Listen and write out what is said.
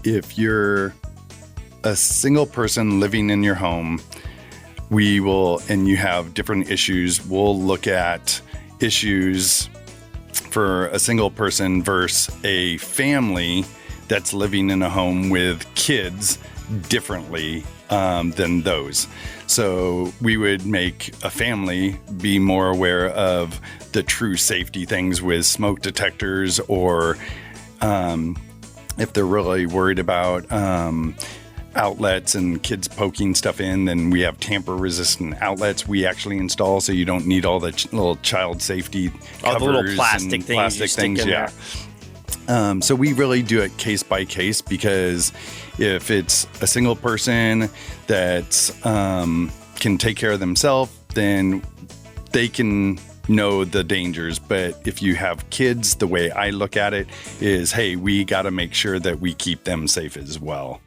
if you're a single person living in your home, we will, and you have different issues, we'll look at issues for a single person versus a family that's living in a home with kids differently than those. So we would make a family be more aware of the true safety things with smoke detectors, or if they're really worried about outlets and kids poking stuff in, then we have tamper-resistant outlets we actually install, so you don't need all the little child safety covers, the little plastic things you stick in yeah. So we really do it case by case, because if it's a single person that can take care of themselves, then they can know the dangers. But if you have kids, the way I look at it is, hey, we got to make sure that we keep them safe as well.